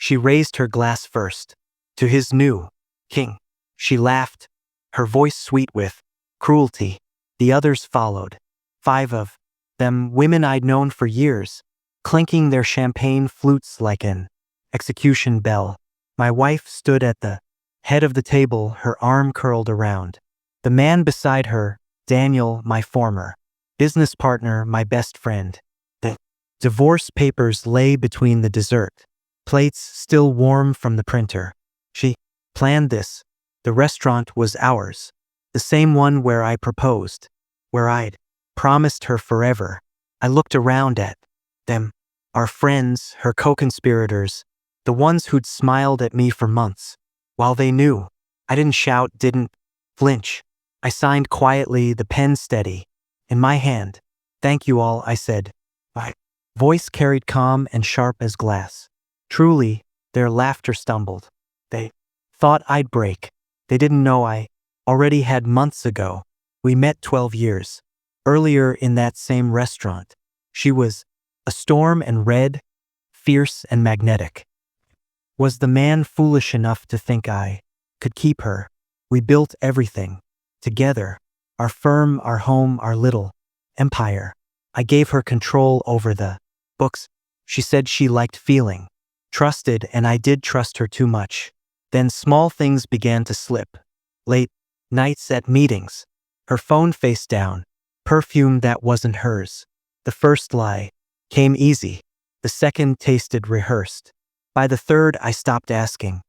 She raised her glass first. To his new king. She laughed, her voice sweet with cruelty. The others followed. 5 of them, women I'd known for years, clinking their champagne flutes like an execution bell. My wife stood at the head of the table, her arm curled around. The man beside her, Daniel, my former business partner, my best friend. The divorce papers lay between the dessert plates, still warm from the printer. She planned this. The restaurant was ours. The same one where I proposed, where I'd promised her forever. I looked around at them, our friends, her co-conspirators, the ones who'd smiled at me for months. While they knew, I didn't shout, didn't flinch. I signed quietly, the pen steady in my hand. Thank you all, I said. My voice carried calm and sharp as glass. Truly, their laughter stumbled. They thought I'd break. They didn't know I already had months ago. We met 12 years earlier in that same restaurant. She was a storm and red, fierce and magnetic. Was the man foolish enough to think I could keep her? We built everything together. Our firm, our home, our little empire. I gave her control over the books. She said she liked feeling trusted, and I did trust her too much. Then small things began to slip. Late nights at meetings. Her phone face down. Perfume that wasn't hers. The first lie came easy. The second tasted rehearsed. By the third, I stopped asking.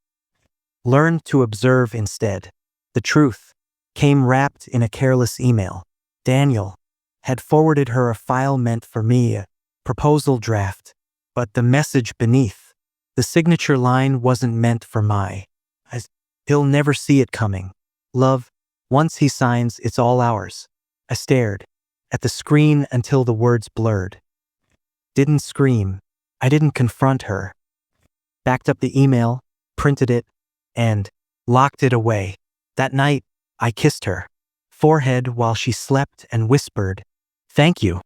Learned to observe instead. The truth came wrapped in a careless email. Daniel had forwarded her a file meant for me, a proposal draft. But the message beneath, the signature line, wasn't meant for my eyes. He'll never see it coming. Love, once he signs, it's all ours. I stared at the screen until the words blurred. Didn't scream. I didn't confront her. Backed up the email, printed it, and locked it away. That night, I kissed her forehead while she slept and whispered, "Thank you,"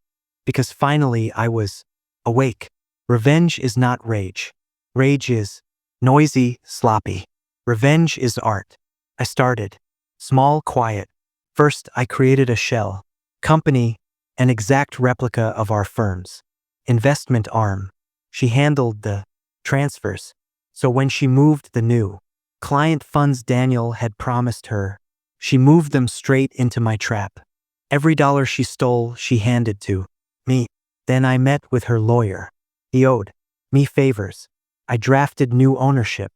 because finally I was awake. Revenge is not rage. Rage is noisy, sloppy. Revenge is art. I started small, quiet. First, I created a shell company, an exact replica of our firm's investment arm. She handled the transfers. So when she moved the new client funds Daniel had promised her, she moved them straight into my trap. Every dollar she stole, she handed to me. Then I met with her lawyer. He owed me favors. I drafted new ownership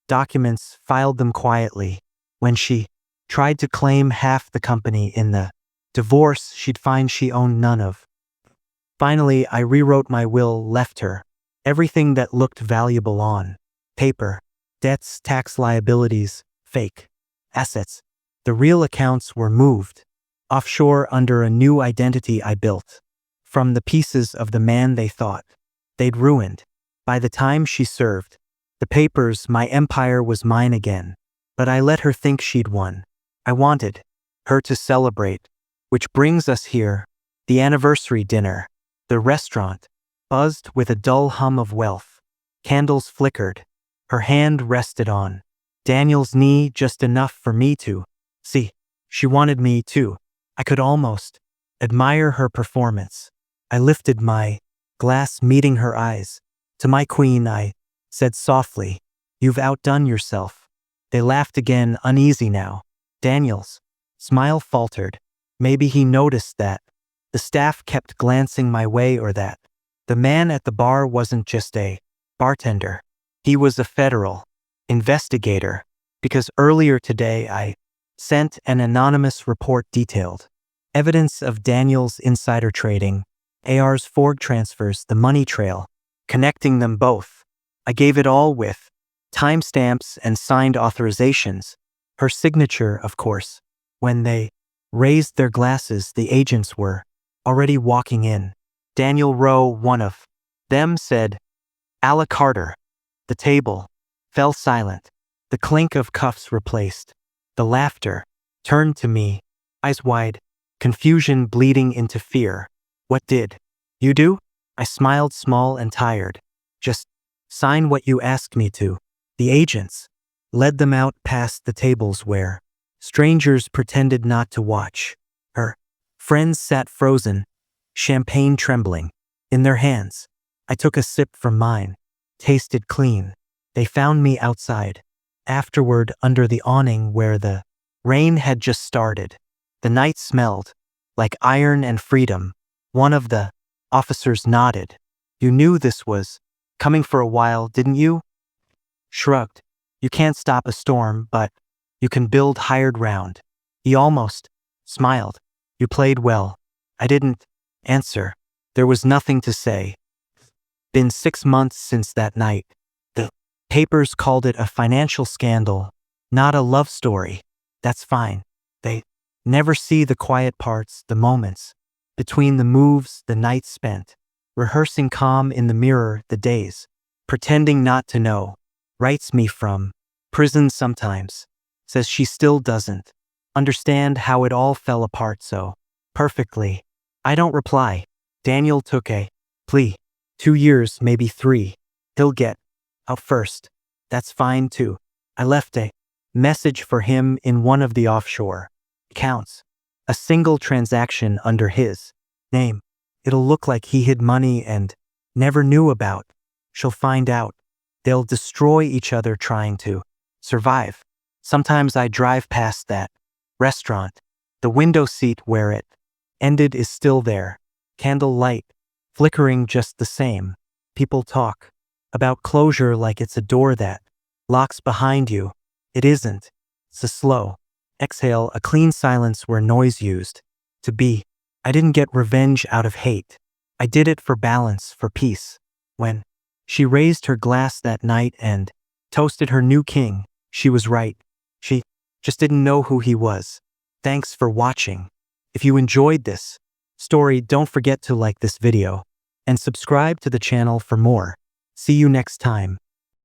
documents, filed them quietly. When she tried to claim half the company in the divorce, she'd find she owned none of. Finally, I rewrote my will, left her everything that looked valuable on paper: debts, tax liabilities, fake assets. The real accounts were moved offshore under a new identity I built from the pieces of the man they thought they'd ruined. By the time she served the papers, my empire was mine again. But I let her think she'd won. I wanted her to celebrate. Which brings us here, the anniversary dinner. The restaurant buzzed with a dull hum of wealth. Candles flickered. Her hand rested on Daniel's knee, just enough for me to see. She wanted me to. I could almost admire her performance. I lifted my glass, meeting her eyes. To my queen, I said softly, "You've outdone yourself." They laughed again, uneasy now. Daniel's smile faltered. Maybe he noticed that the staff kept glancing my way, or that the man at the bar wasn't just a bartender. He was a federal investigator, because earlier today I sent an anonymous report detailed evidence of Daniel's insider trading, AR's Ford transfers, the money trail, connecting them both. I gave it all with timestamps and signed authorizations. Her signature, of course. When they raised their glasses, the agents were already walking in. Daniel Rowe, one of them, said, "Alla Carter." The table fell silent. The clink of cuffs replaced. The laughter turned to me, eyes wide, confusion bleeding into fear. "What did you do?" I smiled, small and tired. "Just Sign what you asked me to. The agents led them out past the tables where strangers pretended not to watch. Her friends sat frozen, champagne trembling in their hands. I took a sip from mine, tasted clean. They found me outside, afterward under the awning where the rain had just started. The night smelled like iron and freedom. One of the officers nodded. You knew this was coming for a while, didn't you? Shrugged. You can't stop a storm, but you can build hired round. He almost smiled. You played well. I didn't answer. There was nothing to say. Been 6 months since that night. The papers called it a financial scandal, not a love story. That's fine. They never see the quiet parts, the moments between the moves, the nights spent rehearsing calm in the mirror, the days pretending not to know. Writes me from prison sometimes. Says she still doesn't understand how it all fell apart so perfectly. I don't reply. Daniel took a plea. 2 years, maybe 3. He'll get out first. That's fine too. I left a message for him in one of the offshore accounts. A single transaction under his name. It'll look like he hid money and never knew about. She'll find out. They'll destroy each other trying to survive. Sometimes I drive past that restaurant. The window seat where it ended is still there. Candle light, flickering just the same. People talk about closure like it's a door that locks behind you. It isn't. It's a slow exhale, a clean silence where noise used to be. I didn't get revenge out of hate. I did it for balance, for peace. When she raised her glass that night and toasted her new king, she was right. She just didn't know who he was. Thanks for watching. If you enjoyed this story, don't forget to like this video and subscribe to the channel for more. See you next time.